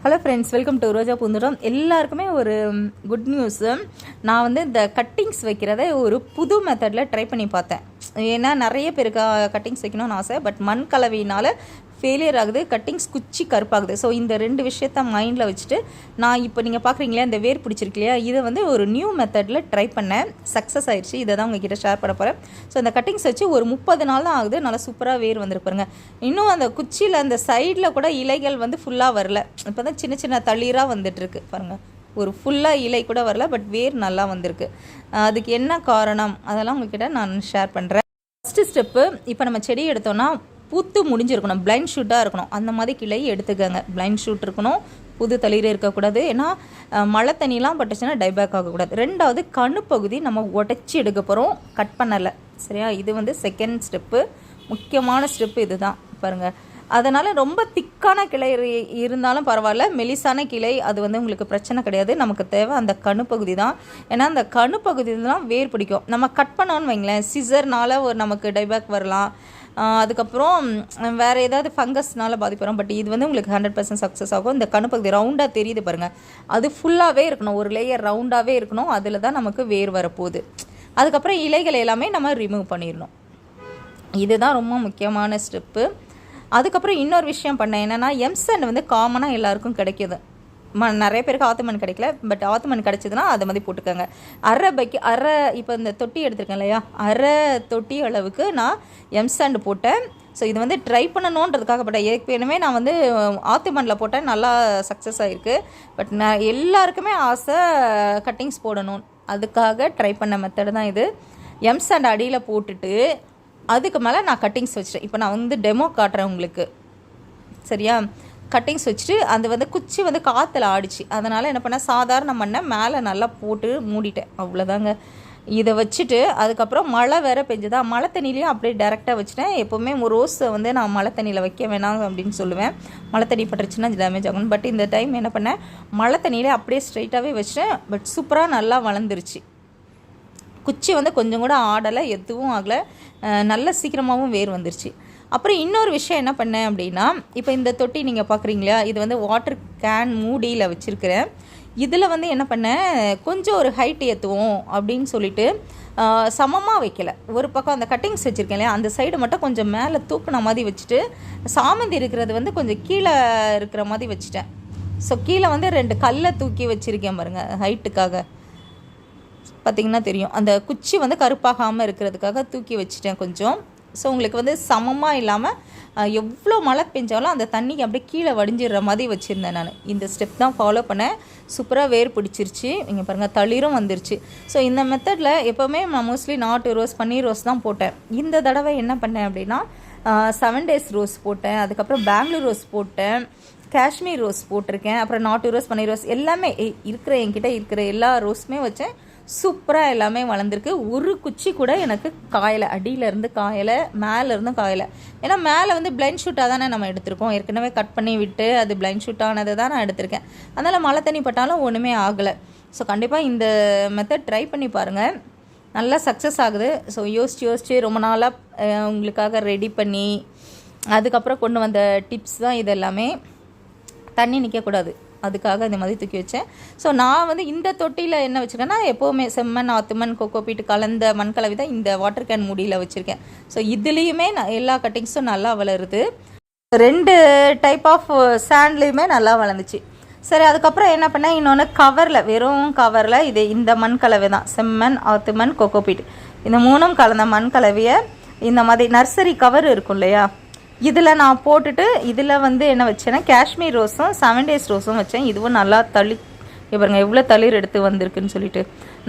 Hello friends, welcome to ரோஜா பூந்துரம். எல்லாருக்குமே ஒரு good news. நான் வந்து இந்த கட்டிங்ஸ் வைக்கிறத ஒரு புது மெத்தடில் ட்ரை பண்ணி பார்த்தேன். ஏன்னா நிறைய பேருக்கு கட்டிங்ஸ் வைக்கணும்னு ஆசை, பட் மண் கலவையினால் ஃபெயிலியர் ஆகுது, கட்டிங்ஸ் குச்சி கருப்பாகுது. ஸோ இந்த ரெண்டு விஷயத்த மைண்டில் வச்சுட்டு நான் இப்போ நீங்கள் பார்க்குறீங்களா இந்த வேர் பிடிச்சிருக்கு இல்லையா, இதை வந்து ஒரு நியூ மெத்தடில் ட்ரை பண்ணேன். சக்ஸஸ் ஆயிடுச்சு. இதை தான் உங்ககிட்ட ஷேர் பண்ண போகிறேன். ஸோ இந்த கட்டிங்ஸ் வச்சு ஒரு 30 நாள் தான் ஆகுது. நல்லா சூப்பராக வேர் வந்துருப்பாருங்க. இன்னும் அந்த குச்சியில் அந்த சைடில் கூட இலைகள் வந்து ஃபுல்லாக வரல. இப்போ தான் சின்ன சின்ன தளிராக வந்துட்டுருக்கு பாருங்கள். ஒரு ஃபுல்லாக இலை கூட வரல, பட் வேர் நல்லா வந்திருக்கு. அதுக்கு என்ன காரணம் அதெல்லாம் உங்ககிட்ட நான் ஷேர் பண்ணுறேன். ஃபஸ்ட்டு ஸ்டெப்பு, இப்போ நம்ம செடி எடுத்தோன்னா பூத்து முடிஞ்சிருக்கணும், பிளைண்ட் ஷூட்டாக இருக்கணும். அந்த மாதிரி கிளை எடுத்துக்கோங்க. பிளைண்ட் ஷூட் இருக்கணும், புது தளிர் இருக்கக்கூடாது. ஏன்னா மழை தண்ணிலாம் பட்டுச்சுன்னா டைபேக் ஆகக்கூடாது. ரெண்டாவது கணுப்பகுதி நம்ம உடச்சி எடுக்க போகிறோம், கட் பண்ணலை. சரியா? இது வந்து செகண்ட் ஸ்டெப்பு, முக்கியமான ஸ்டெப்பு இது தான் பாருங்கள். அதனால் ரொம்ப திக்கான கிளை இருந்தாலும் பரவாயில்ல, மெலிசான கிளை அது வந்து உங்களுக்கு பிரச்சனை கிடையாது. நமக்கு தேவை அந்த கணுப்பகுதி தான். ஏன்னா அந்த கணுப்பகுதி தான் வேர் பிடிக்கும். நம்ம கட் பண்ணோன்னு வைங்களேன், சிசர்னால் ஒரு நமக்கு டைபேக் வரலாம். அதுக்கப்புறம் வேறு ஏதாவது ஃபங்கஸ்னால் பாதிப்போம். பட் இது வந்து உங்களுக்கு 100% சக்ஸஸ் ஆகும். இந்த கணுப்பகுதி ரவுண்டாக தெரியுது பாருங்கள், அது ஃபுல்லாகவே இருக்கணும். ஒரு லேயர் ரவுண்டாகவே இருக்கணும். அதில் தான் நமக்கு வேர் வரப்போகுது. அதுக்கப்புறம் இலைகள் எல்லாமே நம்ம ரிமூவ் பண்ணிடணும். இதுதான் ரொம்ப முக்கியமான ஸ்டெப்பு. அதுக்கப்புறம் இன்னொரு விஷயம் பண்ணேன். என்னென்னா எம்சண்ட் வந்து காமனாக எல்லாருக்கும் கிடைக்கிது. நிறைய பேருக்கு ஆத்துமண் கிடைக்கல, பட் ஆத்துமண் கிடைச்சதுன்னா அதை மாதிரி போட்டுக்கோங்க. அரை இப்போ இந்த தொட்டி எடுத்துருக்கேன் இல்லையா, அரை தொட்டி அளவுக்கு நான் எம்சாண்ட் போட்டேன். ஸோ இது வந்து ட்ரை பண்ணணுன்றதுக்காக போட்டேன். ஏற்கனவே நான் வந்து ஆத்துமண்ணில் போட்டேன், நல்லா சக்ஸஸ் ஆகிருக்கு. பட் நான் எல்லாருக்குமே ஆசை கட்டிங்ஸ் போடணும், அதுக்காக ட்ரை பண்ண மெத்தடு தான் இது. எம்சாண்ட் அடியில் போட்டுட்டு அதுக்கு மேலே நான் கட்டிங்ஸ் வச்சுட்டேன். இப்போ நான் வந்து டெமோ காட்டுறேன் உங்களுக்கு. சரியா? கட்டிங்ஸ் வச்சுட்டு அது வந்து குச்சி வந்து காற்றுல ஆடிச்சு. அதனால் என்ன பண்ணேன், சாதாரண மண்ணை மேலே நல்லா போட்டு மூடிட்டேன். அவ்வளோதாங்க. இதை வச்சுட்டு அதுக்கப்புறம் மழை வேறு பெஞ்சுதா, மழை தண்ணிலையும் அப்படியே டேரெக்டாக வச்சுட்டேன். எப்போவுமே ரோஸை வந்து நான் மழை தண்ணியில் வைக்க வேணாம் அப்படின்னு சொல்லுவேன். மழை தண்ணி பட்டுருச்சுன்னா டேமேஜ் ஆகணும். பட் இந்த டைம் என்ன பண்ணேன், மழை தண்ணியிலே அப்படியே ஸ்ட்ரைட்டாகவே வச்சுட்டேன். பட் சூப்பராக நல்லா வளர்ந்துருச்சு. குச்சி வந்து கொஞ்சம் கூட ஆடலை, எதுவும் ஆகலை, நல்ல சீக்கிரமாகவும் வேர் வந்துருச்சு. அப்புறம் இன்னொரு விஷயம் என்ன பண்ணேன் அப்படின்னா, இப்போ இந்த தொட்டி நீங்கள் பார்க்குறீங்களா, இது வந்து வாட்டர் கேன் மூடியில் வச்சுருக்கிறேன். இதில் வந்து என்ன பண்ணேன், கொஞ்சம் ஒரு ஹைட் ஏற்றுவோம் அப்படின்னு சொல்லிட்டு சமமாக வைக்கலை. ஒரு பக்கம் அந்த கட்டிங்ஸ் வச்சுருக்கேன் இல்லையா, அந்த சைடு மட்டும் கொஞ்சம் மேலே தூக்குன மாதிரி வச்சுட்டு, சாமந்தி இருக்கிறது வந்து கொஞ்சம் கீழே இருக்கிற மாதிரி வச்சுட்டேன். ஸோ கீழே வந்து 2 கல்லை தூக்கி வச்சுருக்கேன் பாருங்கள், ஹைட்டுக்காக. பார்த்திங்கன்னா தெரியும், அந்த குச்சி வந்து கருப்பாகாமல் இருக்கிறதுக்காக தூக்கி வச்சுட்டேன் கொஞ்சம். ஸோ உங்களுக்கு வந்து சமமாக இல்லாமல் எவ்வளோ மழை பெஞ்சாலும் அந்த தண்ணிக்கு அப்படியே கீழே வடிஞ்சிடுற மாதிரி வச்சுருந்தேன் நான். இந்த ஸ்டெப் தான் ஃபாலோ பண்ணேன். சூப்பராக வேர் பிடிச்சிருச்சு. இங்கே பாருங்கள், தளிரும் வந்துருச்சு. ஸோ இந்த மெத்தடில் எப்போவுமே நான் மோஸ்ட்லி நாட்டு ரோஸ், பன்னீர் ரோஸ் தான் போட்டேன். இந்த தடவை என்ன பண்ணேன் அப்படின்னா 7 days ரோஸ் போட்டேன். அதுக்கப்புறம் பெங்களூர் ரோஸ் போட்டேன், காஷ்மீர் ரோஸ் போட்டிருக்கேன். அப்புறம் நாட்டு ரோஸ், பன்னீர் ரோஸ் எல்லாமே என்கிட்ட இருக்கிற எல்லா ரோஸுமே வச்சேன். சூப்பராக எல்லாமே வளர்ந்துருக்கு. ஒரு குச்சி கூட எனக்கு காயலை, அடியிலேருந்து காயலை, மேலேருந்து காயலை. ஏன்னா மேலே வந்து பிளைண்ட் ஷூட்டாக தானே நம்ம எடுத்திருக்கோம். ஏற்கனவே கட் பண்ணி விட்டு அது பிளைண்ட் ஷூட்டானதை தான் நான் எடுத்திருக்கேன். அதனால் மழை தண்ணி பட்டாலும் ஒன்றுமே ஆகலை. ஸோ கண்டிப்பாக இந்த மெத்தட் ட்ரை பண்ணி பாருங்கள், நல்லா சக்ஸஸ் ஆகுது. ஸோ யோசிச்சு ரொம்ப நாளாக உங்களுக்காக ரெடி பண்ணி அதுக்கப்புறம் கொண்டு வந்த டிப்ஸ் தான் இது எல்லாமே. தண்ணி நிற்கக்கூடாது, அதுக்காக இந்த மாதிரி தூக்கி வச்சேன். ஸோ நான் வந்து இந்த தொட்டியில் என்ன வச்சுருக்கேன்னா, எப்போவுமே செம்மண், ஆத்துமண், கொக்கோபீட் கலந்த மண் கலவை தான் இந்த வாட்டர் கேன் மூடியில் வச்சுருக்கேன். ஸோ இதுலேயுமே எல்லா கட்டிங்ஸும் நல்லா வளருது. 2 டைப் ஆஃப் சாண்ட்லேயுமே நல்லா வளர்ந்துச்சு. சரி, அதுக்கப்புறம் என்ன பண்ணேன், இன்னொன்று கவரில், வெறும் கவரில் இது இந்த மண் கலவை தான், செம்மண், ஆத்துமண், கொக்கோபீட் இந்த 3ம் கலந்த மண் கலவையை இந்த மாதிரி நர்சரி கவர் இருக்கும் இல்லையா, இதில் நான் போட்டுட்டு இதில் வந்து என்ன வச்சேன்னா காஷ்மீர் ரோஸும் 7 days ரோஸும் வச்சேன். இதுவும் நல்லா பாருங்க எவ்வளோ தளிர் எடுத்து வந்திருக்குன்னு சொல்லிட்டு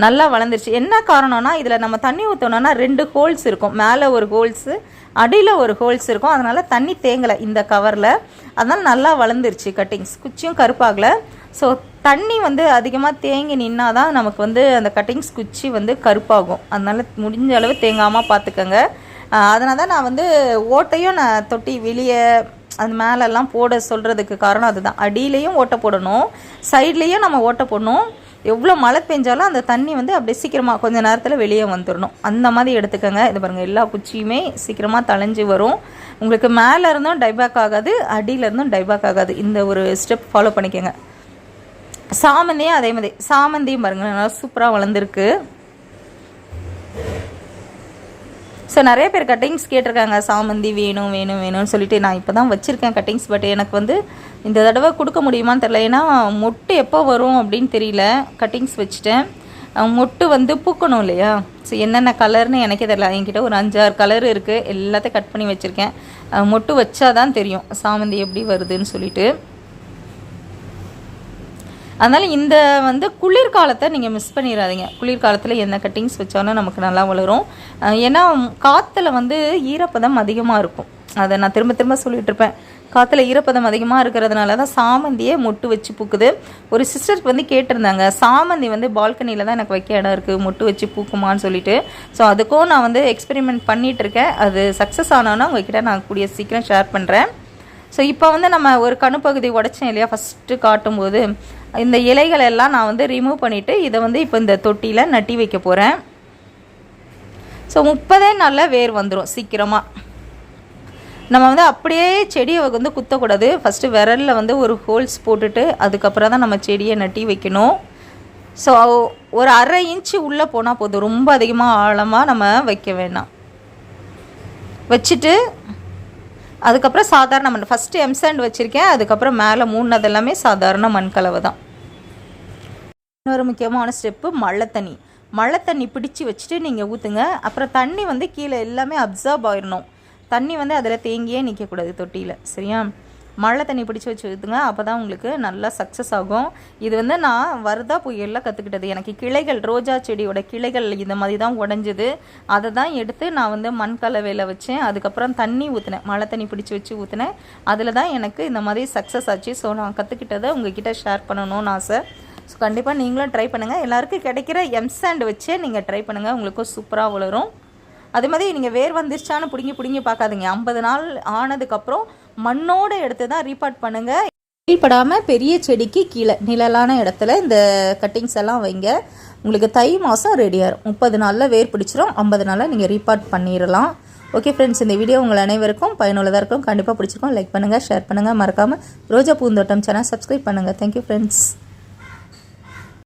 நல்லா வளர்ந்துருச்சு. என்ன காரணம்னா, இதில் நம்ம தண்ணி ஊற்றோன்னா 2 ஹோல்ஸ் இருக்கும். மேலே ஒரு ஹோல்ஸு, அடியில் ஒரு ஹோல்ஸ் இருக்கும். அதனால் தண்ணி தேங்கலை இந்த கவரில். அதனால் நல்லா வளர்ந்துருச்சு கட்டிங்ஸ். குச்சியும் கருப்பாகலை. ஸோ தண்ணி வந்து அதிகமாக தேங்கி நின்னா தான் நமக்கு வந்து அந்த கட்டிங்ஸ் குச்சி வந்து கருப்பாகும். அதனால் முடிஞ்ச அளவு தேங்காமல் பார்த்துக்கோங்க. அதனால தான் நான் வந்து ஓட்டையும் நான் தொட்டி வெளியே அது மேலெல்லாம் போட சொல்கிறதுக்கு காரணம் அதுதான். அடியிலையும் ஓட்டை போடணும், சைட்லேயும் நம்ம ஓட்டை போடணும். எவ்வளோ மழை பெஞ்சாலும் அந்த தண்ணி வந்து அப்படியே சீக்கிரமாக கொஞ்சம் நேரத்தில் வெளியே வந்துடணும். அந்த மாதிரி எடுத்துக்கோங்க. இது பாருங்கள், எல்லா குச்சியுமே சீக்கிரமாக தளைஞ்சு வரும். உங்களுக்கு மேலே இருந்தும் டைபேக் ஆகாது, அடியில் இருந்தும் டைபேக் ஆகாது. இந்த ஒரு ஸ்டெப் ஃபாலோ பண்ணிக்கோங்க. சாமந்தியும் அதே மாதிரி, சாமந்தியும் பாருங்கள் நல்லா சூப்பராக வளர்ந்துருக்கு. ஸோ நிறைய பேர் கட்டிங்ஸ் கேட்டிருக்காங்க, சாமந்தி வேணும் வேணும் வேணும்னு சொல்லிட்டு. நான் இப்போ தான் வச்சுருக்கேன் கட்டிங்ஸ், பட் எனக்கு வந்து இந்த தடவை கொடுக்க முடியுமான்னு தெரில. ஏன்னா மொட்டு எப்போ வரும் அப்படின்னு தெரியல. கட்டிங்ஸ் வச்சுட்டேன், மொட்டு வந்து பூக்கணும் இல்லையா. ஸோ என்னென்ன கலர்னு எனக்கே தெரியல. என்கிட்ட ஒரு 5-6 கலர் இருக்குது, எல்லாத்தையும் கட் பண்ணி வச்சுருக்கேன். மொட்டு வச்சா தான் தெரியும் சாமந்தி எப்படி வருதுன்னு சொல்லிட்டு. அதனால் இந்த வந்து குளிர்காலத்தை நீங்கள் மிஸ் பண்ணிடாதீங்க. குளிர்காலத்தில் என்ன கட்டிங்ஸ் வச்சாலும் நமக்கு நல்லா வளரும். ஏன்னா காற்றுல வந்து ஈரப்பதம் அதிகமாக இருக்கும். அதை நான் திரும்ப திரும்ப சொல்லிகிட்ருப்பேன். காற்றுல ஈரப்பதம் அதிகமாக இருக்கிறதுனால தான் சாமந்தியே மொட்டு வச்சு பூக்குது. ஒரு சிஸ்டருக்கு வந்து கேட்டிருந்தாங்க, சாமந்தி வந்து பால்கனியில் தான் எனக்கு வைக்க இடம் இருக்குது, மொட்டு வச்சு பூக்குமான்னு சொல்லிட்டு. ஸோ அதுக்கும் நான் வந்து எக்ஸ்பெரிமெண்ட் பண்ணிகிட்ருக்கேன். அது சக்ஸஸ் ஆனோன்னா உங்கள்கிட்ட நான் கூடிய சீக்கிரம் ஷேர் பண்ணுறேன். ஸோ இப்போ வந்து நம்ம ஒரு கணுப்பகுதி உடைச்சேன் இல்லையா ஃபஸ்ட்டு காட்டும்போது, இந்த இலைகள் எல்லாம் நான் வந்து ரிமூவ் பண்ணிவிட்டு இதை வந்து இப்போ இந்த தொட்டியில் நட்டி வைக்க போகிறேன். ஸோ 30 நாளில் வேர் வந்துடும் சீக்கிரமாக. நம்ம வந்து அப்படியே செடியை வந்து குத்தக்கூடாது. ஃபஸ்ட்டு விரலில் வந்து ஒரு ஹோல்ஸ் போட்டுட்டு அதுக்கப்புறம் தான் நம்ம செடியை நட்டி வைக்கணும். ஸோ ஒரு 1/2 இன்ச்சு உள்ளே போனால் போதும், ரொம்ப அதிகமாக ஆழமாக நம்ம வைக்க வேண்டாம். வச்சுட்டு அதுக்கப்புறம் சாதாரண மண், ஃபஸ்ட்டு எம்சாண்ட் வச்சுருக்கேன், அதுக்கப்புறம் மேலே மூணது எல்லாமே சாதாரண மண் கலவை தான். இன்னொரு முக்கியமான ஸ்டெப்பு மழை தண்ணி. மழை தண்ணி பிடிச்சி வச்சுட்டு நீங்கள் ஊற்றுங்க. அப்புறம் தண்ணி வந்து கீழே எல்லாமே அப்சார்ப் ஆயிடணும். தண்ணி வந்து அதில் தேங்கியே நிற்கக்கூடாது தொட்டியில், சரியா. மழை தண்ணி பிடிச்சி வச்சு ஊற்றுங்க, அப்போ தான் உங்களுக்கு நல்லா சக்ஸஸ் ஆகும். இது வந்து நான் வர்தா புயலில் கற்றுக்கிட்டது. எனக்கு கிளைகள், ரோஜா செடியோட கிளைகள் இந்த மாதிரி தான் உடஞ்சிது. அதை தான் எடுத்து நான் வந்து மண் கலவையில் வச்சேன். அதுக்கப்புறம் தண்ணி ஊற்றினேன், மழை தண்ணி பிடிச்சி வச்சு ஊற்றினேன். அதில் தான் எனக்கு இந்த மாதிரி சக்ஸஸ் ஆச்சு. ஸோ நான் கற்றுக்கிட்டதை உங்ககிட்ட ஷேர் பண்ணணும்னு ஆசை. ஸோ கண்டிப்பாக நீங்களும் ட்ரை பண்ணுங்கள். எல்லாருக்கும் கிடைக்கிற எம்சாண்ட் வச்சே நீங்கள் ட்ரை பண்ணுங்கள், உங்களுக்கும் சூப்பராக வளரும். அதே மாதிரி நீங்கள் வேர் வந்துருச்சான்னு பிடுங்கி பார்க்காதீங்க. 50 நாள் ஆனதுக்கப்புறம் மண்ணோடு எடுத்து தான் ரீபார்ட் பண்ணுங்கள். கீழ்படாமல் பெரிய செடிக்கு கீழே நிழலான இடத்துல இந்த கட்டிங்ஸ் எல்லாம் வைங்க. உங்களுக்கு தை மாதம் ரெடியாகும். 30 நாளில் வேர் பிடிச்சிரும், 50 நாளில் நீங்கள் ரீபார்ட் பண்ணிடலாம். ஓகே ஃப்ரெண்ட்ஸ், இந்த வீடியோ உங்கள் அனைவருக்கும் பயனுள்ளதாக இருக்கும். கண்டிப்பாக பிடிச்சிருக்கும். லைக் பண்ணுங்கள், ஷேர் பண்ணுங்கள். மறக்காமல் ரோஜா பூந்தோட்டம் சேனல் சப்ஸ்கிரைப் பண்ணுங்கள். Thank you friends.